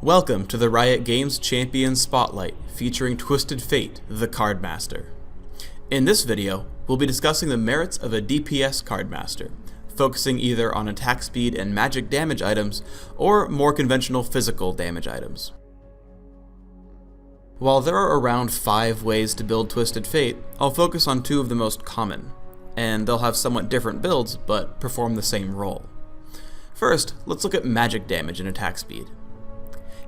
Welcome to the Riot Games Champion Spotlight, featuring Twisted Fate, the Cardmaster. In this video, we'll be discussing the merits of a DPS Cardmaster, focusing either on attack speed and magic damage items, or more conventional physical damage items. While there are around 5 ways to build Twisted Fate, I'll focus on 2 of the most common, and they'll have somewhat different builds, but perform the same role. First, let's look at magic damage and attack speed.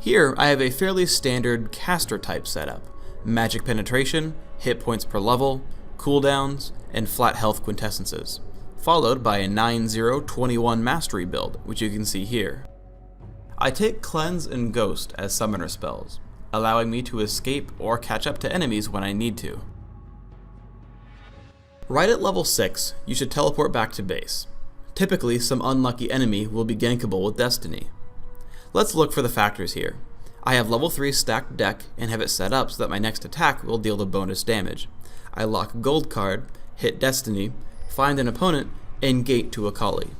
Here, I have a fairly standard caster type setup: magic penetration, hit points per level, cooldowns, and flat health quintessences, followed by a 9-0-21 mastery build, which you can see here. I take Cleanse and Ghost as summoner spells, allowing me to escape or catch up to enemies when I need to. Right at level 6, you should teleport back to base. Typically, some unlucky enemy will be gankable with Destiny. Let's look for the factors here. I have level 3 stacked deck and have it set up so that my next attack will deal the bonus damage. I lock Gold card, hit Destiny, find an opponent, and gate to Akali.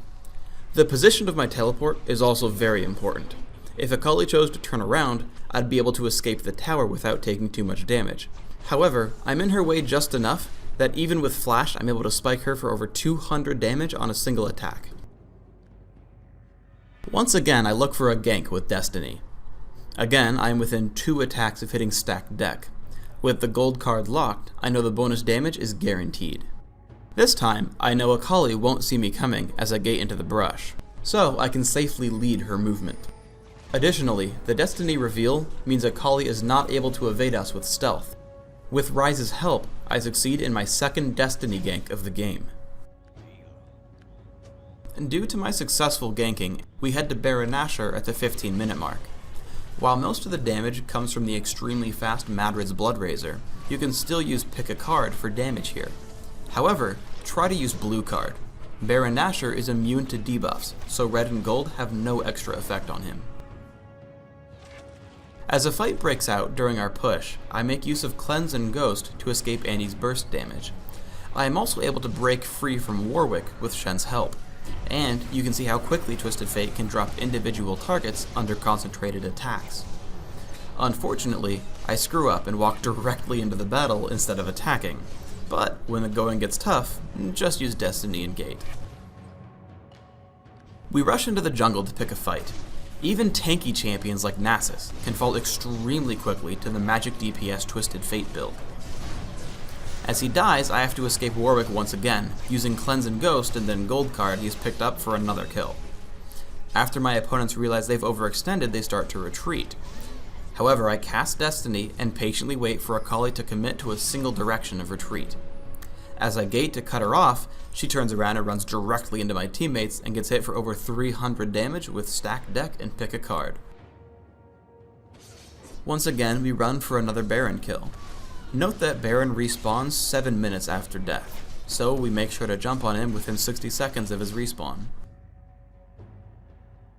The position of my teleport is also very important. If Akali chose to turn around, I'd be able to escape the tower without taking too much damage. However, I'm in her way just enough that even with Flash, I'm able to spike her for over 200 damage on a single attack. Once again, I look for a gank with Destiny. Again, I am within 2 attacks of hitting stacked deck. With the Gold card locked, I know the bonus damage is guaranteed. This time, I know Akali won't see me coming as I gate into the brush, so I can safely lead her movement. Additionally, the Destiny reveal means Akali is not able to evade us with stealth. With Ryze's help, I succeed in my second Destiny gank of the game. Due to my successful ganking, we head to Baron Nashor at the 15-minute mark. While most of the damage comes from the extremely fast Madred's Bloodrazor, you can still use Pick a Card for damage here. However, try to use Blue card. Baron Nashor is immune to debuffs, so red and gold have no extra effect on him. As a fight breaks out during our push, I make use of Cleanse and Ghost to escape Annie's burst damage. I am also able to break free from Warwick with Shen's help. And you can see how quickly Twisted Fate can drop individual targets under concentrated attacks. Unfortunately, I screw up and walk directly into the battle instead of attacking, but when the going gets tough, just use Destiny and gate. We rush into the jungle to pick a fight. Even tanky champions like Nasus can fall extremely quickly to the magic DPS Twisted Fate build. As he dies, I have to escape Warwick once again, using Cleanse and Ghost, and then Gold card he's picked up for another kill. After my opponents realize they've overextended, they start to retreat. However, I cast Destiny and patiently wait for Akali to commit to a single direction of retreat. As I gate to cut her off, she turns around and runs directly into my teammates and gets hit for over 300 damage with stacked deck and Pick a Card. Once again, we run for another Baron kill. Note that Baron respawns 7 minutes after death, so we make sure to jump on him within 60 seconds of his respawn.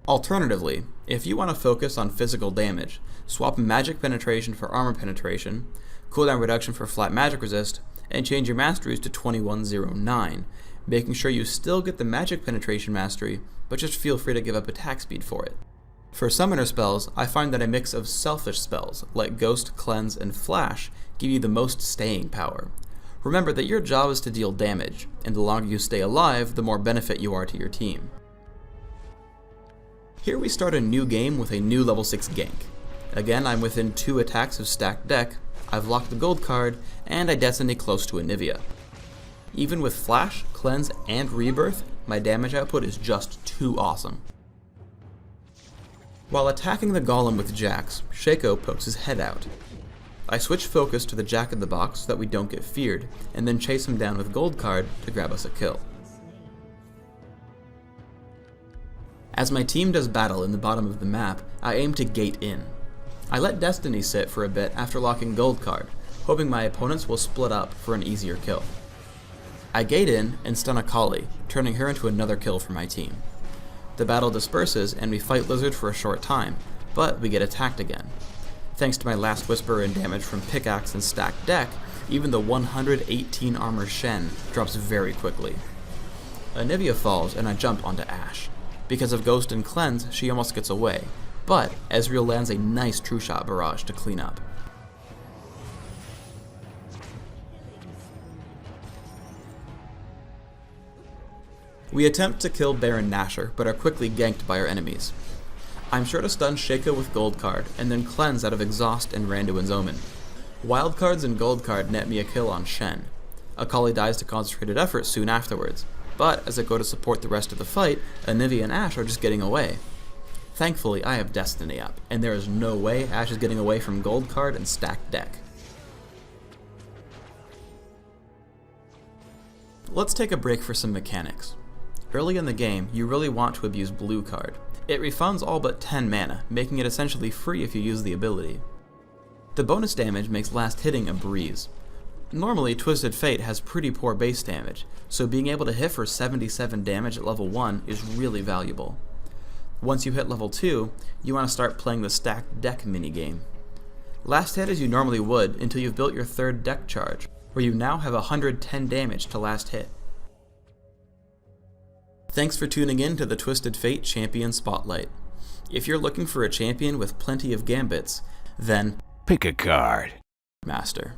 Alternatively, if you want to focus on physical damage, swap magic penetration for armor penetration, cooldown reduction for flat magic resist, and change your masteries to 2109, making sure you still get the magic penetration mastery, but just feel free to give up attack speed for it. For summoner spells, I find that a mix of selfish spells, like Ghost, Cleanse, and Flash, give you the most staying power. Remember that your job is to deal damage, and the longer you stay alive, the more benefit you are to your team. Here we start a new game with a new level 6 gank. Again, I'm within 2 attacks of stacked deck, I've locked the Gold card, and I Destiny close to Anivia. Even with Flash, Cleanse, and Rebirth, my damage output is just too awesome. While attacking the Golem with Jax, Shaco pokes his head out. I switch focus to the Jack-in-the-Box so that we don't get feared, and then chase him down with Gold card to grab us a kill. As my team does battle in the bottom of the map, I aim to gate in. I let Destiny sit for a bit after locking Gold card, hoping my opponents will split up for an easier kill. I gate in and stun Akali, turning her into another kill for my team. The battle disperses and we fight Lizard for a short time, but we get attacked again. Thanks to my Last Whisper and damage from Pickaxe and stacked deck, even the 118 armor Shen drops very quickly. Anivia falls and I jump onto Ashe. Because of Ghost and Cleanse, she almost gets away, but Ezreal lands a nice True Shot barrage to clean up. We attempt to kill Baron Nashor, but are quickly ganked by our enemies. I'm sure to stun Shaco with Gold Card, and then cleanse out of Exhaust and Randuin's Omen. Wild Cards and Gold Card net me a kill on Shen. Akali dies to concentrated effort soon afterwards, but as I go to support the rest of the fight, Anivia and Ashe are just getting away. Thankfully, I have Destiny up, and there is no way Ashe is getting away from Gold Card and stacked deck. Let's take a break for some mechanics. Early in the game, you really want to abuse Blue Card. It refunds all but 10 mana, making it essentially free if you use the ability. The bonus damage makes last hitting a breeze. Normally, Twisted Fate has pretty poor base damage, so being able to hit for 77 damage at level 1 is really valuable. Once you hit level 2, you want to start playing the stacked deck minigame. Last hit as you normally would until you've built your third deck charge, where you now have 110 damage to last hit. Thanks for tuning in to the Twisted Fate Champion Spotlight. If you're looking for a champion with plenty of gambits, then pick a card. Master.